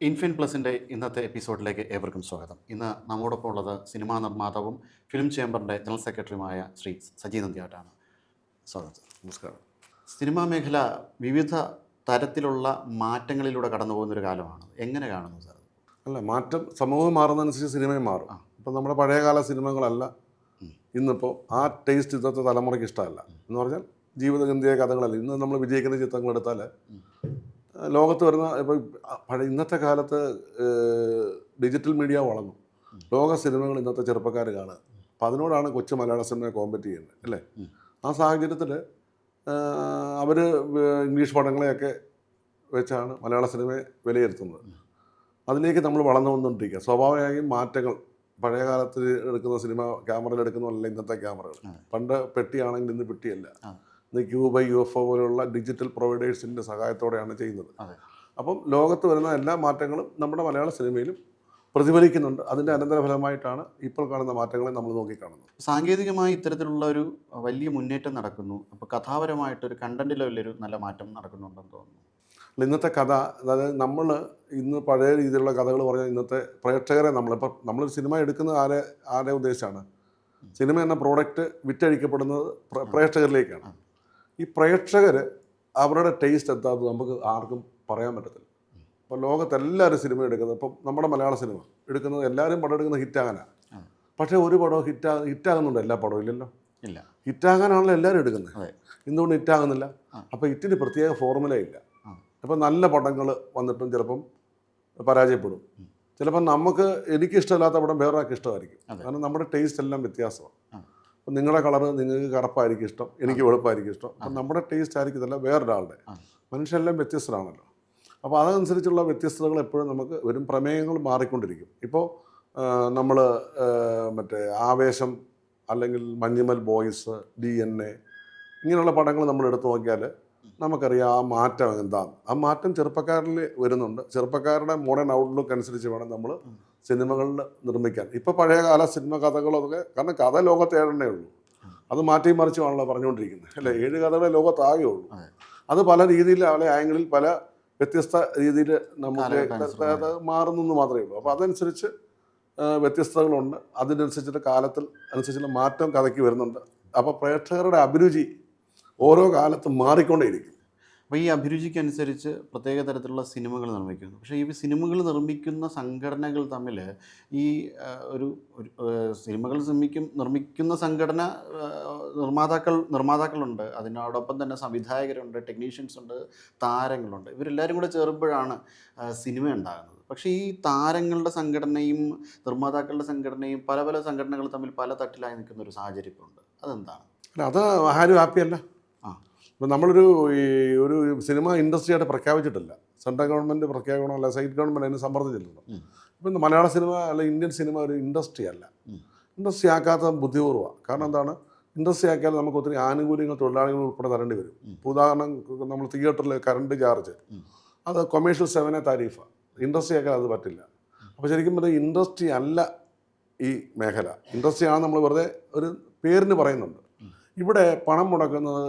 ഇൻഫിൻ പ്ലസിൻ്റെ ഇന്നത്തെ എപ്പിസോഡിലേക്ക് ഏവർക്കും സ്വാഗതം. ഇന്ന് നമ്മോടൊപ്പം ഉള്ളത് സിനിമാ നിർമ്മാതാവും ഫിലിം ചേംബറിൻ്റെ ജനറൽ സെക്രട്ടറിയുമായ ശ്രീ സജി നന്ദ്യാട്ടാണ്. സ്വാഗതം. നമസ്കാരം. സിനിമാ മേഖല വിവിധ തരത്തിലുള്ള മാറ്റങ്ങളിലൂടെ കടന്നു പോകുന്നൊരു കാലമാണ്. എങ്ങനെ കാണുന്നു സാർ? മാറ്റം സമൂഹം മാറുന്നതനുസരിച്ച് സിനിമയും മാറും. ഇപ്പം നമ്മുടെ പഴയകാല സിനിമകളല്ല ഇന്നിപ്പോൾ ആ ടേസ്റ്റ് ഇന്നത്തെ തലമുറയ്ക്ക് ഇഷ്ടമല്ല. എന്ന് പറഞ്ഞാൽ ജീവിതഗന്ധിയായ കഥകളല്ല. ഇന്ന് നമ്മൾ വിജയിക്കുന്ന ചിത്രങ്ങൾ എടുത്താൽ ലോകത്ത് വരുന്ന ഇപ്പോൾ ഇന്നത്തെ കാലത്ത് ഡിജിറ്റൽ മീഡിയ വളർന്നു. ലോക സിനിമകൾ ഇന്നത്തെ ചെറുപ്പക്കാർ കാണുക. അപ്പം അതിനോടാണ് കൊച്ചു മലയാള സിനിമയെ കോമ്പറ്റ് ചെയ്യുന്നത് അല്ലേ. ആ സാഹചര്യത്തിൽ അവർ ഇംഗ്ലീഷ് പടങ്ങളെയൊക്കെ വെച്ചാണ് മലയാള സിനിമയെ വിലയിരുത്തുന്നത്. അതിലേക്ക് നമ്മൾ വളർന്നു വന്നുകൊണ്ടിരിക്കുക. സ്വാഭാവികമായും മാറ്റങ്ങൾ പഴയ കാലത്ത് എടുക്കുന്ന സിനിമ ക്യാമറയിൽ എടുക്കുന്നതല്ല ഇന്നത്തെ ക്യാമറകൾ. പണ്ട് പെട്ടിയാണെങ്കിൽ ഇന്ന് പെട്ടിയല്ല. ഇന്ന് ക്യൂബ UFO പോലുള്ള ഡിജിറ്റൽ പ്രൊവൈഡേഴ്സിൻ്റെ സഹായത്തോടെയാണ് ചെയ്യുന്നത്. അപ്പം ലോകത്ത് വരുന്ന എല്ലാ മാറ്റങ്ങളും നമ്മുടെ മലയാള സിനിമയിലും പ്രതിഫലിക്കുന്നുണ്ട്. അതിൻ്റെ അനന്തരഫലമായിട്ടാണ് ഇപ്പോൾ കാണുന്ന മാറ്റങ്ങളെ നമ്മൾ നോക്കിക്കാണുന്നത്. സാങ്കേതികമായി ഇത്തരത്തിലുള്ള ഒരു വലിയ മുന്നേറ്റം നടക്കുന്നു. അപ്പോൾ കഥാപരമായിട്ടൊരു കണ്ടന്റ് ലെവലിലൊരു നല്ല മാറ്റം നടക്കുന്നുണ്ടെന്ന് തോന്നുന്നു. ഇന്നത്തെ കഥ, അതായത് നമ്മൾ ഇന്ന് പഴയ രീതിയിലുള്ള കഥകൾ പറഞ്ഞാൽ ഇന്നത്തെ പ്രേക്ഷകരെ നമ്മളൊരു സിനിമ എടുക്കുന്നത് ആരെ ഉദ്ദേശിച്ചാണ്? സിനിമ എന്ന പ്രോഡക്റ്റ് വിറ്റഴിക്കപ്പെടുന്നത് പ്രേക്ഷകരിലേക്കാണ്. ഈ പ്രേക്ഷകർ അവരുടെ ടേസ്റ്റ് എന്താണെന്ന് നമുക്ക് ആർക്കും പറയാൻ പറ്റത്തില്ല. അപ്പോൾ ലോകത്തെല്ലാവരും സിനിമ എടുക്കുന്നത്, ഇപ്പം നമ്മുടെ മലയാള സിനിമ എടുക്കുന്നത് എല്ലാവരും പടം എടുക്കുന്നത് ഹിറ്റാകാനാണ്. പക്ഷേ ഒരു പടം ഹിറ്റാകുന്നുണ്ട്, എല്ലാ പടവും ഇല്ലല്ലോ. ഇല്ല, ഹിറ്റാകാനാണല്ലോ എല്ലാവരും എടുക്കുന്നത്. എന്തുകൊണ്ട് ഹിറ്റാകുന്നില്ല? അപ്പോൾ ഹിറ്റിന് പ്രത്യേക ഫോർമുല ഇല്ല. അപ്പോൾ നല്ല പടങ്ങൾ വന്നിട്ടും ചിലപ്പം പരാജയപ്പെടും. ചിലപ്പം എനിക്കിഷ്ടമില്ലാത്ത പടം വേറൊരാൾക്ക് ഇഷ്ടമായിരിക്കും. കാരണം നമ്മുടെ ടേസ്റ്റ് എല്ലാം വ്യത്യാസമാണ്. അപ്പം നിങ്ങളുടെ കളറ് നിങ്ങൾക്ക് കറുപ്പായിരിക്കും ഇഷ്ടം, എനിക്ക് വെളുപ്പായിരിക്കും ഇഷ്ടം. അപ്പം നമ്മുടെ ടേസ്റ്റ് ആയിരിക്കത്തില്ല വേറൊരാളുടെ. മനുഷ്യരെല്ലാം വ്യത്യസ്തരാണല്ലോ. അപ്പോൾ അതനുസരിച്ചുള്ള വ്യത്യസ്തതകൾ എപ്പോഴും നമുക്ക് വരും. പ്രമേയങ്ങൾ മാറിക്കൊണ്ടിരിക്കും. ഇപ്പോൾ നമ്മൾ മറ്റേ ആവേശം അല്ലെങ്കിൽ മഞ്ഞുമൽ ബോയ്സ്, DNA ഇങ്ങനെയുള്ള പടങ്ങൾ നമ്മൾ എടുത്തു നോക്കിയാൽ നമുക്കറിയാം ആ മാറ്റം എന്താണ്. ആ മാറ്റം ചെറുപ്പക്കാരിൽ വരുന്നുണ്ട്. ചെറുപ്പക്കാരുടെ മോഡേൺ ഔട്ട്ലുക്ക് അനുസരിച്ച് വേണം നമ്മൾ സിനിമകളിൽ നിർമ്മിക്കാൻ. ഇപ്പോൾ പഴയകാല സിനിമ കഥകളൊക്കെ, കാരണം കഥ ലോകത്ത് 7 ഉള്ളൂ. അത് മാറ്റി മറിച്ചുമാണല്ലോ പറഞ്ഞുകൊണ്ടിരിക്കുന്നത് അല്ലേ. 7 കഥകളെ ലോകത്താകെ ഉള്ളൂ. അത് പല രീതിയിൽ പല ആംഗിളിൽ പല വ്യത്യസ്ത രീതിയിൽ നമുക്ക് മാറുന്നെന്ന് മാത്രമേ ഉള്ളൂ. അപ്പോൾ അതനുസരിച്ച് വ്യത്യസ്തതകളുണ്ട്. അതിനനുസരിച്ചിട്ട് കാലത്തിൽ അനുസരിച്ചുള്ള മാറ്റം കഥയ്ക്ക് വരുന്നുണ്ട്. അപ്പോൾ പ്രേക്ഷകരുടെ അഭിരുചി ഓരോ കാലത്തും മാറിക്കൊണ്ടേയിരിക്കും. അപ്പോൾ ഈ അഭിരുചിക്കനുസരിച്ച് പ്രത്യേക തരത്തിലുള്ള സിനിമകൾ നിർമ്മിക്കുന്നു. പക്ഷേ ഈ സിനിമകൾ നിർമ്മിക്കുന്ന സംഘടനകൾ തമ്മിൽ ഈ ഒരു സിനിമകൾ നിർമ്മിക്കുന്ന സംഘടന നിർമ്മാതാക്കളുണ്ട്, അതിനോടൊപ്പം തന്നെ സംവിധായകരുണ്ട്, ടെക്നീഷ്യൻസ് ഉണ്ട്, താരങ്ങളുണ്ട്. ഇവരെല്ലാവരും കൂടെ ചേരുമ്പോഴാണ് സിനിമ ഉണ്ടാകുന്നത്. പക്ഷേ ഈ താരങ്ങളുടെ സംഘടനയും നിർമ്മാതാക്കളുടെ സംഘടനയും പല പല സംഘടനകൾ തമ്മിൽ പല തട്ടിലായി നിൽക്കുന്ന ഒരു സാഹചര്യമുണ്ട്. അതെന്താണ്? അത് ആരും ഹാപ്പിയല്ല. ഇപ്പം നമ്മളൊരു സിനിമ ഇൻഡസ്ട്രിയായിട്ട് പ്രഖ്യാപിച്ചിട്ടില്ല. സെൻട്രൽ ഗവൺമെൻറ് പ്രഖ്യാപനമല്ല, സ്റ്റേറ്റ് ഗവൺമെൻറ് അതിന് സമ്മർദ്ദിച്ചിട്ടുണ്ടോ? ഇപ്പം മലയാള സിനിമ അല്ല ഇന്ത്യൻ സിനിമ ഒരു ഇൻഡസ്ട്രി അല്ല. ഇൻഡസ്ട്രി ആക്കാത്ത ബുദ്ധിപൂർവ്വമാണ്. കാരണം എന്താണ്? ഇൻഡസ്ട്രി ആക്കിയാൽ നമുക്ക് ഒത്തിരി ആനുകൂല്യങ്ങൾ തൊഴിലാളികൾ ഉൾപ്പെടെ തരേണ്ടി വരും. ഉദാഹരണം, നമ്മൾ തിയേറ്ററിൽ കറണ്ട് ചാർജ്, അത് കൊമേഴ്ഷ്യൽ 7 താരീഫാണ്. ഇൻഡസ്ട്രി ആക്കാൻ അത് പറ്റില്ല. അപ്പോൾ ശരിക്കും പറഞ്ഞാൽ ഇൻഡസ്ട്രി അല്ല ഈ മേഖല. ഇൻഡസ്ട്രിയാണ് നമ്മൾ വെറുതെ ഒരു പേരിന് പറയുന്നുണ്ട്. ഇവിടെ പണം മുടക്കുന്നത്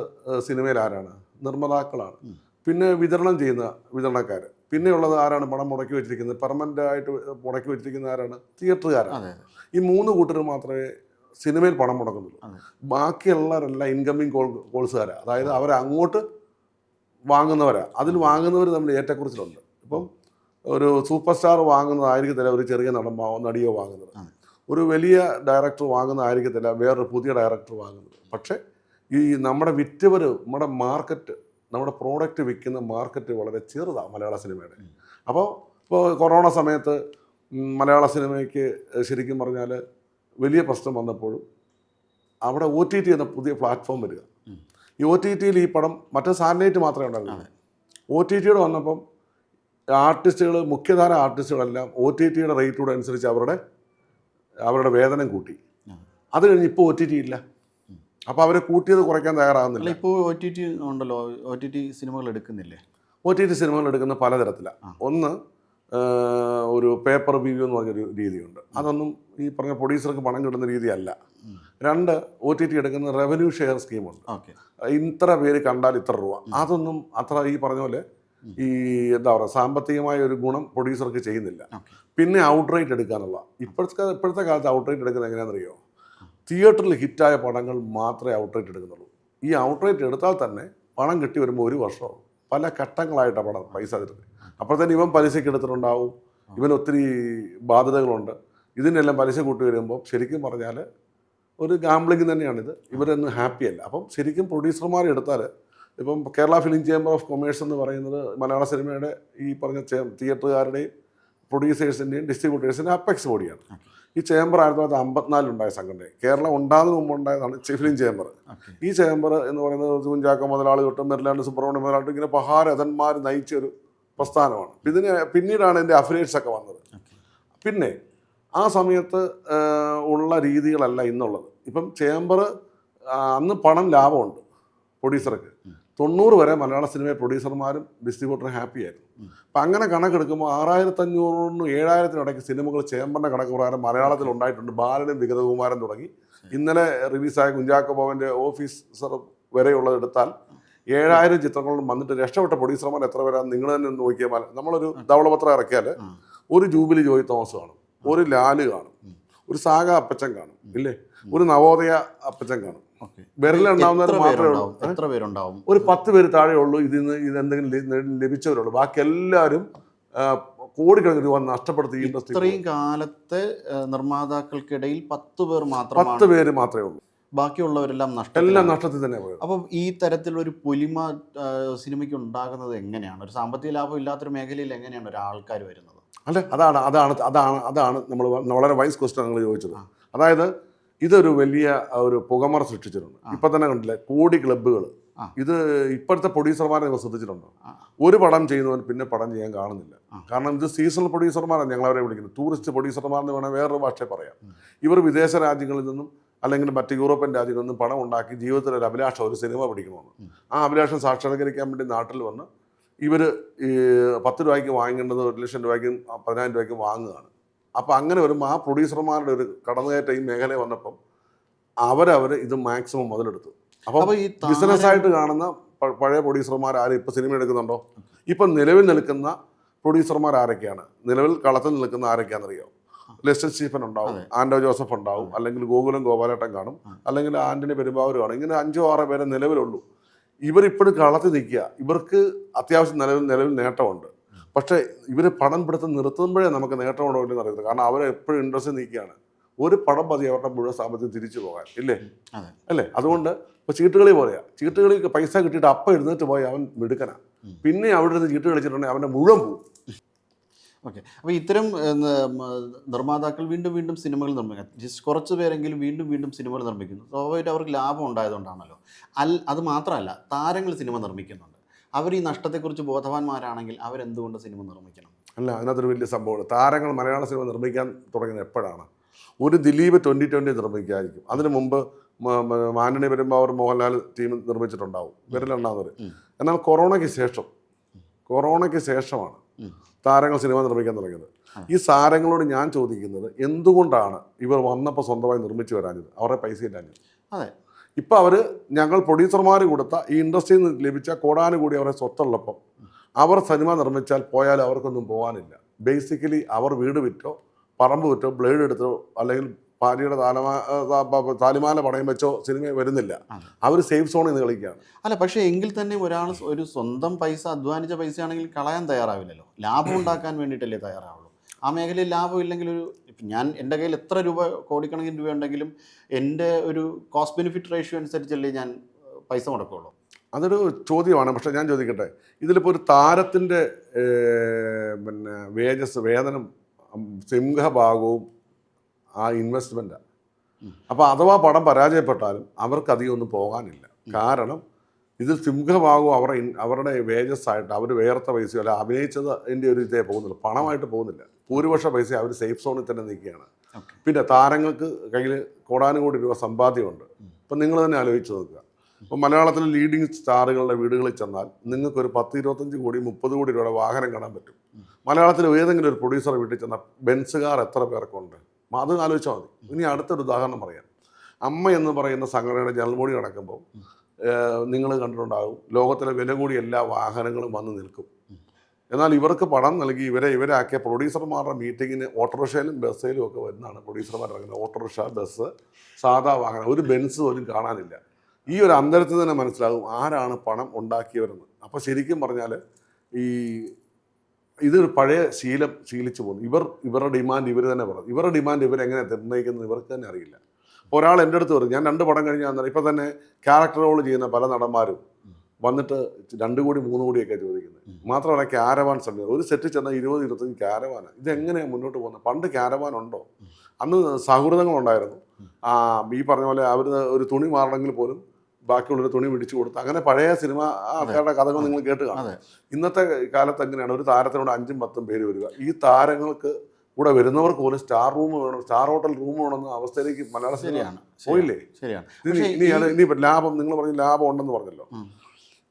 സിനിമയിൽ ആരാണ്? നിർമ്മാതാക്കളാണ്. പിന്നെ വിതരണം ചെയ്യുന്ന വിതരണക്കാർ. പിന്നെയുള്ളത് ആരാണ്? പണം മുടക്കി വെച്ചിരിക്കുന്നത്, പെർമനൻ്റ് ആയിട്ട് മുടക്കി വെച്ചിരിക്കുന്ന ആരാണ്? തിയേറ്ററുകാരാണ്. ഈ 3 കൂട്ടർ മാത്രമേ സിനിമയിൽ പണം മുടക്കുന്നുള്ളൂ. ബാക്കിയുള്ളവരെല്ലാം ഇൻകമ്മിങ് കോൾസുകാരാണ്. അതായത് അവരങ്ങോട്ട് വാങ്ങുന്നവരാണ്. അതിൽ വാങ്ങുന്നവർ നമ്മൾ ഏറ്റക്കുറിച്ചിലുണ്ട്. ഇപ്പം ഒരു സൂപ്പർ സ്റ്റാർ വാങ്ങുന്നതായിരിക്കത്തില്ല ഒരു ചെറിയ നടിയോ വാങ്ങുന്നത്. ഒരു വലിയ ഡയറക്ടർ വാങ്ങുന്നതായിരിക്കത്തില്ല വേറൊരു പുതിയ ഡയറക്ടർ വാങ്ങുന്നത്. പക്ഷേ ഈ നമ്മുടെ വിറ്റവർ, നമ്മുടെ മാർക്കറ്റ്, നമ്മുടെ പ്രോഡക്റ്റ് വിൽക്കുന്ന മാർക്കറ്റ് വളരെ ചെറുതാണ് മലയാള സിനിമയുടെ. അപ്പോൾ കൊറോണ സമയത്ത് മലയാള സിനിമയ്ക്ക് ശരിക്കും പറഞ്ഞാൽ വലിയ പ്രശ്നം വന്നപ്പോഴും അവിടെ OTT എന്ന പുതിയ പ്ലാറ്റ്ഫോം വരിക. ഈ OTTയിൽ ഈ പടം മറ്റേ സാറ്റലൈറ്റ് മാത്രമേ ഉണ്ടായിരുന്നുള്ളൂ. OTTയുടെ വന്നപ്പം ആർട്ടിസ്റ്റുകൾ, മുഖ്യധാര ആർട്ടിസ്റ്റുകളെല്ലാം OTTയുടെ റേറ്റോട് അനുസരിച്ച് അവരുടെ വേതനം കൂട്ടി. അത് കഴിഞ്ഞ് ഇപ്പോൾ OTT ഇല്ല. അപ്പോൾ അവരെ കൂട്ടിയത് കുറയ്ക്കാൻ തയ്യാറാകുന്നില്ല. ഇപ്പോൾ OTT ഉണ്ടല്ലോ, OTT സിനിമകൾ എടുക്കുന്നില്ലേ? OTT സിനിമകൾ എടുക്കുന്ന പലതരത്തിലാണ്. ഒന്ന്, ഒരു പേപ്പർ വ്യൂ എന്ന് പറഞ്ഞൊരു രീതിയുണ്ട്. അതൊന്നും ഈ പറഞ്ഞ പ്രൊഡ്യൂസർക്ക് പണം കിട്ടുന്ന രീതിയല്ല. 2, OTT എടുക്കുന്ന റവന്യൂ ഷെയർ സ്കീമുണ്ട്. ഇത്ര പേര് കണ്ടാൽ ഇത്ര രൂപ. അതൊന്നും അത്ര ഈ പറഞ്ഞ പോലെ ഈ എന്താ പറയുക സാമ്പത്തികമായ ഒരു ഗുണം പ്രൊഡ്യൂസർക്ക് ചെയ്യുന്നില്ല. ഓക്കെ. പിന്നെ ഔട്ട്റൈറ്റ് എടുക്കാനുള്ള ഇപ്പോഴത്തെ കാലത്ത് ഔട്ട്റൈറ്റ് എടുക്കുന്നത് എങ്ങനെയാണെന്നറിയോ? തിയേറ്ററിൽ ഹിറ്റായ പടങ്ങൾ മാത്രമേ ഔട്ട്റൈറ്റ് എടുക്കുന്നുള്ളൂ. ഈ ഔട്ട്റൈറ്റ് എടുത്താൽ തന്നെ പണം കിട്ടി വരുമ്പോൾ 1 വർഷമാവും. പല ഘട്ടങ്ങളായിട്ടാണ് പണം പൈസ തരുന്നത്. അപ്പോഴത്തേന് ഇവൻ പലിശയ്ക്ക് എടുത്തിട്ടുണ്ടാവും, ഇവൻ ഒത്തിരി ബാധ്യതകളുണ്ട്. ഇതിനെല്ലാം പലിശ കൂട്ടി വരുമ്പോൾ ശരിക്കും പറഞ്ഞാൽ ഒരു ഗാംബ്ലിങ് തന്നെയാണിത്. ഇവരൊന്നും ഹാപ്പിയല്ല. അപ്പം ശരിക്കും പ്രൊഡ്യൂസർമാർ എടുത്താൽ ഇപ്പം Kerala film chamber of commerce എന്ന് പറയുന്നത് മലയാള സിനിമയുടെ ഈ പറഞ്ഞ തിയേറ്ററുകാരുടെയും പ്രൊഡ്യൂസേഴ്സിൻ്റെയും ഡിസ്ട്രിബ്യൂട്ടേഴ്സിൻ്റെയും അപ്പെക്സ് ബോഡിയാണ്. ഈ ചേംബർ 1954 ഉണ്ടായ സംഘടന. കേരളം ഉണ്ടാകുന്നതിന് മുമ്പ് ഉണ്ടായതാണ് ഫിലിം ചേംബർ. ഈ ചേംബർ എന്ന് പറയുന്നത് കുഞ്ചാക്കോ മുതലാളി തൊട്ട് മെർലാൻഡ് സുബ്രഹ്മണ്യം മുതലാളി ഇങ്ങനെ മഹാരഥന്മാർ നയിച്ച ഒരു പ്രസ്ഥാനമാണ്. പിന്നീടാണ് ഇതിൻ്റെ അഫിലിയേറ്റ്സ് ഒക്കെ വന്നത്. പിന്നെ ആ സമയത്ത് ഉള്ള രീതികളല്ല ഇന്നുള്ളത്. ഇപ്പം ചേംബർ അന്ന് പണം ലാഭമുണ്ട് പ്രൊഡ്യൂസർക്ക്. 90 വരെ മലയാള സിനിമ പ്രൊഡ്യൂസർമാരും ഡിസ്ട്രിബ്യൂട്ടറും ഹാപ്പി ആയിരുന്നു. അപ്പം അങ്ങനെ കണക്കെടുക്കുമ്പോൾ 6500-നും 7000-നും ഇടയ്ക്ക് സിനിമകൾ ചേംബറിൻ്റെ കണക്ക് പ്രകാരം മലയാളത്തിൽ ഉണ്ടായിട്ടുണ്ട്. ബാലനും വിഗതകുമാരൻ തുടങ്ങി ഇന്നലെ റിലീസായ കുഞ്ചാക്കോ ബോബൻ്റെ ഓഫീസർ വരെയുള്ളത് എടുത്താൽ 7000 ചിത്രങ്ങളും വന്നിട്ട് രക്ഷപ്പെട്ട പ്രൊഡ്യൂസർമാർ എത്ര പേരാണ് നിങ്ങൾ തന്നെ നോക്കിയാൽ. നമ്മളൊരു ധവളപത്രം ഇറക്കിയാൽ ഒരു ജൂബിലി ജോയ് തോമസ് കാണും, ഒരു ലാല് കാണും, ഒരു സാഗ അപ്പച്ചൻ കാണും, ഇല്ലേ, ഒരു നവോദയ അപ്പച്ചൻ കാണും. വിരലുണ്ടാവുന്നവർ മാത്രമേ ഉള്ളൂ. എത്ര പേരുണ്ടാവും? ഒരു 10 പേര് താഴെ ഉള്ളൂ ഇതിന് ഇതെന്തെങ്കിലും ലഭിച്ചവരുള്ളൂ. ബാക്കി എല്ലാവരും കോടിക്കണക്കിന് രൂപ നഷ്ടപ്പെടുത്തി ഈ ഇൻഡസ്ട്രി. ഇത്രയും കാലത്തെ നിർമ്മാതാക്കൾക്കിടയിൽ 10 പേർ 10 പേര് മാത്രമേ ഉള്ളൂ. ബാക്കിയുള്ളവരെല്ലാം എല്ലാം നഷ്ടത്തിൽ തന്നെ പോയത്. അപ്പം ഈ തരത്തിലൊരു പൊലിമ സിനിമയ്ക്ക് ഉണ്ടാകുന്നത് എങ്ങനെയാണ്? ഒരു സാമ്പത്തിക ലാഭം ഇല്ലാത്തൊരു മേഖലയിൽ എങ്ങനെയാണ് ഒരാൾക്കാർ വരുന്നത്? അല്ല, അതാണ് നമ്മൾ വളരെ വൈസ് ക്വസ്റ്റ്യൻ നിങ്ങൾ ചോദിച്ചത്. അതായത് ഇതൊരു വലിയ ഒരു പുകമറ സൃഷ്ടിച്ചിട്ടുണ്ട്. ഇപ്പം തന്നെ കണ്ടില്ലേ കോടി ക്ലബ്ബുകൾ. ഇത് ഇപ്പോഴത്തെ പ്രൊഡ്യൂസർമാരെ നിങ്ങൾ ശ്രദ്ധിച്ചിട്ടുണ്ടോ? ഒരു പടം ചെയ്യുന്നവൻ പിന്നെ പടം ചെയ്യാൻ കാണുന്നില്ല. കാരണം ഇത് സീസണൽ പ്രൊഡ്യൂസർമാരാണ് ഞങ്ങളവരെ വിളിക്കുന്നത്. ടൂറിസ്റ്റ് പ്രൊഡ്യൂസർമാരെന്ന് വേണമെങ്കിൽ വേറൊരു ഭാഷ പറയാം. ഇവർ വിദേശ രാജ്യങ്ങളിൽ നിന്നും അല്ലെങ്കിൽ മറ്റ് യൂറോപ്യൻ രാജ്യങ്ങളിൽ നിന്നും പണം ഉണ്ടാക്കി ജീവിതത്തിൽ ഒരു അഭിലാഷം, ഒരു സിനിമ പിടിക്കണമെന്ന്. ആ അഭിലാഷം സാക്ഷാത്കരിക്കാൻ വേണ്ടി നാട്ടിൽ വന്ന് ഇവർ ഈ 10 രൂപയ്ക്ക് വാങ്ങേണ്ടത് 1 ലക്ഷം രൂപയ്ക്കും 10,000 രൂപയ്ക്കും വാങ്ങുകയാണ്. അപ്പോൾ അങ്ങനെ വരുമ്പോൾ ആ പ്രൊഡ്യൂസർമാരുടെ ഒരു കടന്നുകയറ്റം ഈ മേഖലയിൽ വന്നപ്പം അവരവർ ഇത് മാക്സിമം മുതലെടുത്തു. അപ്പോൾ ഈ ബിസിനസ്സായിട്ട് കാണുന്ന പഴയ പ്രൊഡ്യൂസർമാർ ആരും ഇപ്പോൾ സിനിമ എടുക്കുന്നുണ്ടോ? ഇപ്പം നിലവിൽ നിൽക്കുന്ന പ്രൊഡ്യൂസർമാർ ആരൊക്കെയാണ്? നിലവിൽ കളത്തിൽ നിൽക്കുന്ന ആരൊക്കെയാണെന്നറിയോ? ലെസ്റ്റർ സ്റ്റീഫൻ ഉണ്ടാവും, ആൻഡോ ജോസഫ് ഉണ്ടാവും, അല്ലെങ്കിൽ ഗോകുലം ഗോപാലേട്ടൻ കാണും, അല്ലെങ്കിൽ ആന്റണി പെരുമ്പാവൂർ കാണും. ഇങ്ങനെ 5-6 പേരെ നിലവിലുള്ളൂ. ഇവരിപ്പോഴും കളത്തിൽ നിൽക്കുക. ഇവർക്ക് അത്യാവശ്യം നിലവിൽ നേട്ടമുണ്ട്. പക്ഷേ ഇവർ പണം പിടുത്ത് നിർത്തുമ്പോഴേ നമുക്ക് നേട്ടമുണ്ടോ എന്ന് അറിയുന്നത്. കാരണം അവരെപ്പോഴും ഇൻട്രസ്റ്റ് നിൽക്കുകയാണ്. ഒരു പടം മതി അവരുടെ മുഴുവൻ സാമ്പത്തികം തിരിച്ചു പോകാൻ, ഇല്ലേ? അല്ലേ? അതുകൊണ്ട് ഇപ്പോൾ ചീട്ടുകളി പോലെയാണ്. ചീട്ടുകളിക്ക് പൈസ കിട്ടിയിട്ട് അപ്പം എഴുന്നേറ്റ് പോയി അവൻ മിടുക്കനാണ്. പിന്നെ അവിടെ നിന്ന് ചീട്ട് കളിച്ചിട്ടുണ്ടെങ്കിൽ അവൻ്റെ മുഴുവൻ പോകും. ഓക്കെ. അപ്പോൾ ഇത്തരം നിർമ്മാതാക്കൾ വീണ്ടും വീണ്ടും സിനിമകൾ നിർമ്മിക്കുക, ജസ്റ്റ് കുറച്ച് പേരെങ്കിലും വീണ്ടും വീണ്ടും സിനിമകൾ നിർമ്മിക്കുന്നു. സ്വാഭാവികമായിട്ട് അവർക്ക് ലാഭം ഉണ്ടായതുകൊണ്ടാണല്ലോ. അത് മാത്രമല്ല, താരങ്ങൾ സിനിമ നിർമ്മിക്കുന്നുണ്ട്. അവർ ഈ നഷ്ടത്തെക്കുറിച്ച് ബോധവാന്മാരാണെങ്കിൽ അവരെന്തുകൊണ്ട് സിനിമ നിർമ്മിക്കണം? അല്ല, അതിനകത്തൊരു വലിയ സംഭവമാണ്. താരങ്ങൾ മലയാള സിനിമ നിർമ്മിക്കാൻ തുടങ്ങിയത് എപ്പോഴാണ്? ഒരു ദിലീപ് 2020 നിർമ്മിക്കായിരിക്കും. അതിന് മുമ്പ് ആന്റണി പെരുമ്പാവൂർ, മോഹൻലാൽ ടീം നിർമ്മിച്ചിട്ടുണ്ടാവും, വിരലുണ്ടാവുന്നവർ. എന്നാൽ കൊറോണയ്ക്ക് ശേഷമാണ് താരങ്ങൾ സിനിമ നിർമ്മിക്കാൻ തുടങ്ങിയത്. ഈ താരങ്ങളോട് ഞാൻ ചോദിക്കുന്നത്, എന്തുകൊണ്ടാണ് ഇവർ വന്നപ്പോൾ സ്വന്തമായി നിർമ്മിച്ചു വരാഞ്ഞത്? അവരുടെ പൈസ ഇല്ലാഞ്ഞത്. അതെ. ഇപ്പം അവർ ഞങ്ങൾ പ്രൊഡ്യൂസർമാർ കൊടുത്ത ഈ ഇൻഡസ്ട്രിയിൽ നിന്ന് ലഭിച്ച കോടാനുകൂടി അവരെ സ്വത്തുള്ളപ്പം അവർ സിനിമ നിർമ്മിച്ചാൽ പോയാൽ അവർക്കൊന്നും പോകാനില്ല. ബേസിക്കലി അവർ വീട് വിറ്റോ പറമ്പ് വിറ്റോ ബ്ലേഡ് എടുത്തോ അല്ലെങ്കിൽ ഭാര്യയുടെ താലിമാല പണയം വെച്ചോ സിനിമ വരുന്നില്ല. അവർ സേഫ് സോണിൽ നിന്ന് കളിക്കുകയാണ്. അല്ല, പക്ഷേ എങ്കിൽ തന്നെ ഒരാൾ ഒരു സ്വന്തം പൈസ അധ്വാനിച്ച പൈസയാണെങ്കിൽ കളയാൻ തയ്യാറാവില്ലല്ലോ. ലാഭം ഉണ്ടാക്കാൻ വേണ്ടിയിട്ടല്ലേ തയ്യാറാവുള്ളൂ. ആ മേഖലയിൽ ലാഭം ഇല്ലെങ്കിൽ എൻ്റെ കയ്യിൽ എത്ര രൂപ, കോടിക്കണക്കിന് രൂപ ഉണ്ടെങ്കിലും എൻ്റെ ഒരു കോസ്റ്റ് ബെനിഫിറ്റ് റേഷ്യോ അനുസരിച്ചല്ലേ ഞാൻ പൈസ മുടക്കുള്ളൂ. അതൊരു ചോദ്യമാണ്. പക്ഷേ ഞാൻ ചോദിക്കട്ടെ, ഇതിലിപ്പോൾ ഒരു താരത്തിൻ്റെ വേതനം സിംഹഭാഗവും ആ ഇൻവെസ്റ്റ്മെൻറ്റാണ്. അപ്പോൾ അഥവാ പടം പരാജയപ്പെട്ടാലും അവർക്ക് അധികം ഒന്നും പോകാനില്ല. കാരണം ഇതിൽ സിംഹഭാഗവും അവരുടെ വേജസ് ആയിട്ട് അവർ വേർത്ത പൈസയോ അല്ല അഭിനയിച്ചതിൻ്റെ ഒരു ഇതേ പോകുന്നില്ല, പണമായിട്ട് പോകുന്നില്ല. ഭൂരിപക്ഷ പൈസ അവർ സേഫ് സോണിൽ തന്നെ നിൽക്കുകയാണ്. പിന്നെ താരങ്ങൾക്ക് കയ്യിൽ കോടാനുകോടി രൂപ സമ്പാദ്യമുണ്ട്. ഇപ്പം നിങ്ങൾ തന്നെ ആലോചിച്ച് നോക്കുക. ഇപ്പം മലയാളത്തിലെ ലീഡിങ് സ്റ്റാറുകളുടെ വീടുകളിൽ ചെന്നാൽ നിങ്ങൾക്കൊരു 10-25 കോടി 30 കോടി രൂപയുടെ വാഹനം കാണാൻ പറ്റും. മലയാളത്തിൽ ഏതെങ്കിലും ഒരു പ്രൊഡ്യൂസറെ വീട്ടിൽ ചെന്നാൽ ബെൻസുകാർ എത്ര പേർക്കുണ്ട്? അത് ആലോചിച്ചാൽ മതി. ഇനി അടുത്തൊരു ഉദാഹരണം പറയാം. അമ്മ എന്ന് പറയുന്ന സംഘടനയുടെ ജനറൽ ബോഡി നടക്കുമ്പോൾ നിങ്ങൾ കണ്ടിട്ടുണ്ടാകും, ലോകത്തിലെ വില കൂടിയ എല്ലാ വാഹനങ്ങളും വന്ന് നിൽക്കും. എന്നാൽ ഇവർക്ക് പണം നൽകി ഇവരെ ആക്കിയ പ്രൊഡ്യൂസർമാരുടെ മീറ്റിങ്ങിന് ഓട്ടോറിക്ഷയിലും ബസ്സിലും ഒക്കെ വരുന്നതാണ് പ്രൊഡ്യൂസർമാർ ഇറങ്ങുന്നത്. ഓട്ടോറിക്ഷ, ബസ്, സാധാ വാഹനം, ഒരു ബെൻസ് പോലും കാണാനില്ല. ഈ ഒരു അന്തരത്തിൽ തന്നെ മനസ്സിലാകും ആരാണ് പണം ഉണ്ടാക്കിയവരെന്ന്. അപ്പോൾ ശരിക്കും പറഞ്ഞാൽ ഇതൊരു പഴയ ശീലിച്ചു പോകുന്നു. ഇവരുടെ ഡിമാൻഡ് ഇവർ തന്നെ പറഞ്ഞു. ഇവരുടെ ഡിമാൻഡ് ഇവരെങ്ങനെ നിർണ്ണയിക്കുന്നത് ഇവർക്ക് തന്നെ അറിയില്ല. ഒരാൾ എൻ്റെ അടുത്ത് പറയും, ഞാൻ 2 പടം കഴിഞ്ഞാൽ ഇപ്പം തന്നെ ക്യാരക്ടർ റോൾ ചെയ്യുന്ന പല നടന്മാരും വന്നിട്ട് 2 കോടി 3 കോടിയൊക്കെ ചോദിക്കുന്നത്. മാത്രമല്ല ക്യാരവാൻ സമയം ഒരു സെറ്റ് ചെന്നാൽ 20-25 ക്യാരവാനാണ്. ഇതെങ്ങനെയാണ് മുന്നോട്ട് പോകുന്നത്? പണ്ട് ക്യാരവാൻ ഉണ്ടോ? അന്ന് സൗഹൃദങ്ങളുണ്ടായിരുന്നു. ഈ പറഞ്ഞ പോലെ അവർ ഒരു തുണി മാറണമെങ്കിൽ പോലും ബാക്കിയുള്ളൊരു തുണി പിടിച്ചു കൊടുത്ത് അങ്ങനെ പഴയ സിനിമ ആൾക്കാരുടെ കഥകൾ നിങ്ങൾ കേട്ട് കാണും. ഇന്നത്തെ കാലത്ത് എങ്ങനെയാണ് ഒരു താരത്തിനോട് 5-10 പേര് വരിക? ഈ താരങ്ങൾക്ക് കൂടെ വരുന്നവർക്ക് പോലും സ്റ്റാർ റൂം വേണം, സ്റ്റാർ ഹോട്ടൽ റൂം വേണമെന്ന അവസ്ഥയിലേക്ക് മലയാള സിനിമ പോയില്ലേ? ഇനി ലാഭം, നിങ്ങൾ പറഞ്ഞ ലാഭം ഉണ്ടെന്ന് പറഞ്ഞല്ലോ.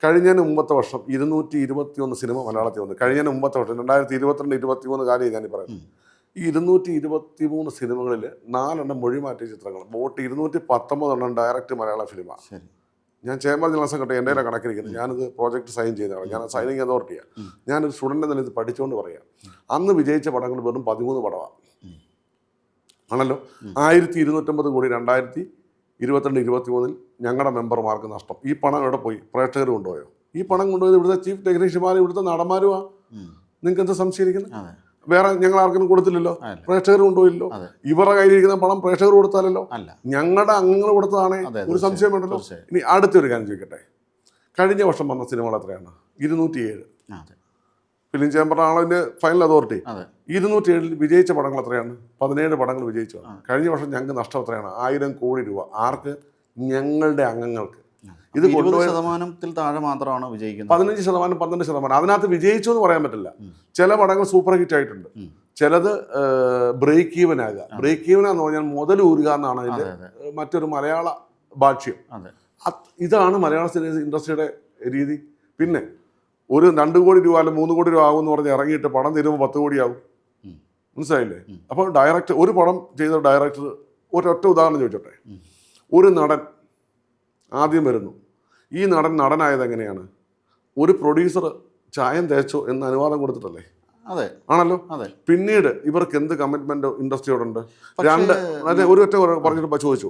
കഴിഞ്ഞതിന് മുമ്പത്തെ വർഷം 221 സിനിമ മലയാളത്തിൽ വന്നു. കഴിഞ്ഞതിന് മുമ്പത്തെ വർഷം 2022-23 കാര്യം ഞാൻ പറയുന്നത്. ഈ 223 സിനിമകളിൽ 4 മൊഴി മാറ്റിയ ചിത്രങ്ങൾ, 219 ഡയറക്റ്റ് മലയാള ഫിലിമാണ്. ഞാൻ ചേംബർ ജനറൽ സെക്രട്ടറി, എൻ്റെ കണക്കിരിക്കുന്നത്. ഞാനിത് പ്രോജക്റ്റ് സൈൻ ചെയ്തതാണ്. ഞാൻ സൈനിങ് അതോറിറ്റിയാണ്. ഞാനൊരു സ്റ്റുഡൻ്റ് എന്ന ഇത് പഠിച്ചുകൊണ്ട് പറയാം. അന്ന് വിജയിച്ച പടങ്ങൾ വെറും 13 പടമാണ് ആണല്ലോ. 1250 കോടി 2022-23 ഞങ്ങളുടെ മെമ്പർമാർക്ക് നഷ്ടം. ഈ പണം എവിടെ പോയി? പ്രേക്ഷകർ കൊണ്ടുപോയോ? ഈ പണം കൊണ്ടുപോയത് ഇവിടുത്തെ ചീഫ് ടെക്നീഷ്യന്മാർ, ഇവിടുത്തെ നടന്മാരുമാണ്. നിങ്ങൾക്ക് എന്താ സംശയിക്കുന്നത്? വേറെ ഞങ്ങൾ ആർക്കും കൊടുത്തില്ലല്ലോ, പ്രേക്ഷകർ കൊണ്ടുപോയില്ലോ. ഇവരുടെ കയ്യിലിരിക്കുന്ന പണം പ്രേക്ഷകർ കൊടുത്താലല്ലോ, ഞങ്ങളുടെ അംഗങ്ങൾ കൊടുത്തതാണ്. ഒരു സംശയം വേണ്ടല്ലോ. ഇനി അടുത്തൊരു കാര്യം ചോദിക്കട്ടെ, കഴിഞ്ഞ വർഷം വന്ന സിനിമകൾ എത്രയാണ്? 207. ഫിലിം ചേംബറാണോ അതിൻ്റെ ഫൈനൽ അതോറിറ്റി. 207 വിജയിച്ച പടങ്ങൾ എത്രയാണ്? 17 പടങ്ങൾ വിജയിച്ചു. കഴിഞ്ഞ വർഷം ഞങ്ങൾക്ക് നഷ്ടം എത്രയാണ്? 1000 കോടി രൂപ. ആർക്ക്? ഞങ്ങളുടെ അംഗങ്ങൾക്ക്. ഇത് 20% താഴെ മാത്രമാണ് വിജയിക്കുന്നത്. 15%, 12%. അതിനകത്ത് വിജയിച്ചു എന്ന് പറയാൻ പറ്റില്ല. ചില പടങ്ങൾ സൂപ്പർ ഹിറ്റ് ആയിട്ടുണ്ട്, ചിലത് ബ്രേക്ക് ഈവൻ ആകുക. ബ്രേക്ക് ഈവൻ എന്ന് പറഞ്ഞാൽ മുതലൂരുക എന്നാണ് അതിൻ്റെ മറ്റൊരു മലയാള ഭാഷ്യം. ഇതാണ് മലയാള സിനിമ ഇൻഡസ്ട്രിയുടെ രീതി. പിന്നെ ഒരു 2 കോടി രൂപ അല്ലെങ്കിൽ 3 കോടി രൂപ ആകും എന്ന് പറഞ്ഞ് ഇറങ്ങിയിട്ട് പടം തീരുമ്പോൾ 10 കോടിയാവും. മനസ്സിലായില്ലേ? അപ്പോൾ ഡയറക്ടർ, ഒരു പടം ചെയ്ത ഡയറക്ടർ, ഒരൊറ്റ ഉദാഹരണം ചോദിച്ചോട്ടെ. ഒരു നടൻ ആദ്യം വരുന്നു. ഈ നടനായത് എങ്ങനെയാണ്? ഒരു പ്രൊഡ്യൂസർ ചായം തേച്ചോ എന്ന് അനുവാദം കൊടുത്തിട്ടല്ലേ? ആണല്ലോ. പിന്നീട് ഇവർക്ക് എന്ത് കമ്മിറ്റ്മെന്റ് ഇൻഡസ്ട്രിയോടുണ്ട്? ഒരു ഒറ്റ പറഞ്ഞിട്ട് ചോദിച്ചു,